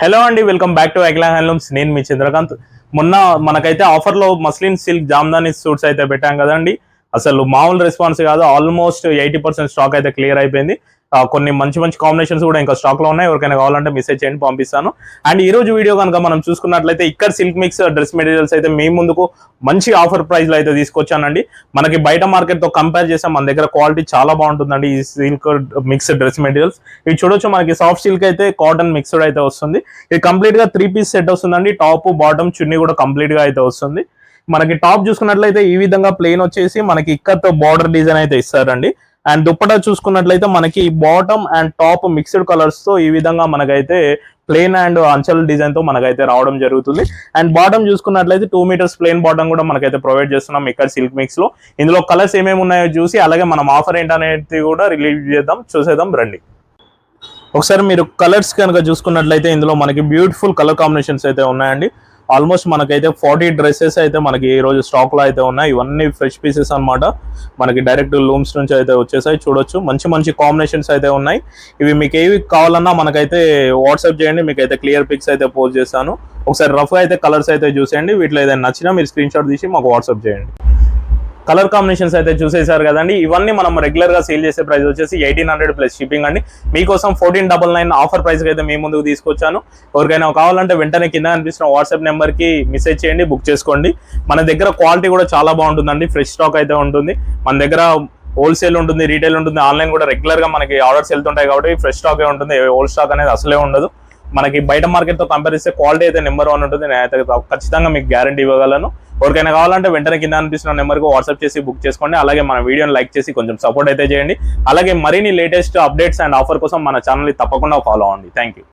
Hello అండి, welcome back to Akhila handlooms. నేను మీ చంద్రకాంత్. మొన్న మనకైతే ఆఫర్లో మస్లిన్ సిల్క్ జామ్దాని సూట్స్ అయితే పెట్టాం కదండి. అసలు మామూలు రెస్పాన్స్ కాదు. ఆల్మోస్ట్ 80% స్టాక్ అయితే క్లియర్ అయిపోయింది. కొన్ని మంచి మంచి కాంబినేషన్స్ కూడా ఇంకా స్టాక్ లో ఉన్నాయి. ఎవరికైనా కావాలంటే మెసేజ్ చేయండి, పంపిస్తాను. అండ్ ఈ రోజు వీడియో కనుక మనం చూసుకున్నట్లయితే ఇక్కడ సిల్క్ మిక్స్ డ్రెస్ మెటీరియల్స్ అయితే మీ ముందుకు మంచి ఆఫర్ ప్రైస్ లో అయితే తీసుకొచ్చానండి. మనకి బయట మార్కెట్ తో కంపేర్ చేస్తే మన దగ్గర క్వాలిటీ చాలా బాగుంటుందండి. ఈ సిల్క్ మిక్స్ డ్రెస్ మెటీరియల్స్ ఇవి చూడొచ్చు. మనకి సాఫ్ట్ సిల్క్ అయితే కాటన్ మిక్స్డ్ అయితే వస్తుంది. ఇది కంప్లీట్ గా 3 పీస్ సెట్ వస్తుందండి. టాప్ బాటమ్ చున్నీ కూడా కంప్లీట్ గా అయితే వస్తుంది. మనకి టాప్ చూసుకున్నట్లయితే ఈ విధంగా ప్లెయిన్ వచ్చేసి మనకి ఇక్కత్ బార్డర్ డిజైన్ అయితే ఇస్తారండి. అండ్ దుప్పటా చూసుకున్నట్లయితే మనకి bottom and top mixed colours తో ఈ విధంగా మనకైతే ప్లెయిన్ అండ్ అంచల్ డిజైన్ తో మనకైతే రావడం జరుగుతుంది. అండ్ బాటమ్ చూసుకున్నట్లయితే 2 మీటర్స్ ప్లెయిన్ బాటమ్ కూడా మనకైతే ప్రొవైడ్ చేస్తున్నాం ఇక్కడ సిల్క్ మిక్స్ లో. ఇందులో కలర్స్ ఏమేమి ఉన్నాయో చూసి అలాగే మనం ఆఫర్ ఏంటనేది కూడా రిలీజ్ చేద్దాం, చూసేద్దాం రండి. ఒకసారి మీరు కలర్స్ కనుక చూసుకున్నట్లయితే ఇందులో మనకి బ్యూటిఫుల్ కలర్ కాంబినేషన్స్ అయితే ఉన్నాయండి. ఆల్మోస్ట్ మనకైతే 40 డ్రెస్సెస్ అయితే మనకి ఈ రోజు స్టాక్ లో అయితే ఉన్నాయి. ఇవన్నీ ఫ్రెష్ పీసెస్ అనమాట. మనకి డైరెక్ట్ లూమ్స్ నుంచి అయితే వచ్చేసాయి. చూడొచ్చు మంచి మంచి కాంబినేషన్స్ అయితే ఉన్నాయి. ఇవి మీకు ఏవి కావాలన్నా మనకైతే వాట్సాప్ చేయండి, మీకు అయితే క్లియర్ పిక్స్ అయితే పోస్ట్ చేస్తాను. ఒకసారి రఫ్ అయితే కలర్స్ అయితే చూసేయండి. వీటిలో ఏదైనా నచ్చినా మీరు స్క్రీన్ షాట్ తీసి మాకు వాట్సాప్ చేయండి. కలర్ కాంబినేషన్స్ అయితే చూసేసారు కదండి. ఇవన్నీ మనం రెగ్యులర్ గా సేల్ చేసే ప్రైస్ వచ్చేసి 1800 ప్లస్ షిప్పింగ్ అండి. మీకోసం 1499 ఆఫర్ ప్రైస్ అయితే మీ ముందుకు తీసుకొచ్చాను. ఎవరికైనా కావాలంటే వెంటనే కింద కనిపిస్తున్న వాట్సాప్ నెంబర్ కి మెసేజ్ చేయండి, బుక్ చేసుకోండి. మన దగ్గర క్వాలిటీ కూడా చాలా బాగుంటుందండి. ఫ్రెష్ స్టాక్ అయితే ఉంటుంది. మన దగ్గర హోల్సేల్ ఉంటుంది, రీటైల్ ఉంటుంది, ఆన్లైన్ కూడా రెగ్యులర్ గా మనకి ఆర్డర్స్ వెళ్తుంటాయి కాబట్టి ఫ్రెష్ స్టాక్ ఉంటుంది. హోల్ స్టాక్ అనేది అసలే ఉండదు. మనకి బయట మార్కెట్ తో కంపేర్ చేస్తే క్వాలిటీ అయితే నెంబర్ 1 ఉంటుంది. నేనైతే ఖచ్చితంగా మీకు గ్యారంటీ ఇవ్వగలను. ఎవరికైనా కావాలంటే వెంటనే కింద అనిపిస్తున్న నెంబర్కి వాట్సాప్ చేసి బుక్ చేసుకోండి. అలాగే మన వీడియోని లైక్ చేసి కొంచెం సపోర్ట్ అయితే చేయండి. అలాగే మరిన్ని లేటెస్ట్ అప్డేట్స్ అండ్ ఆఫర్ కోసం మన ఛానల్ని తప్పకుండా ఫాలో అవ్వండి. Thank you.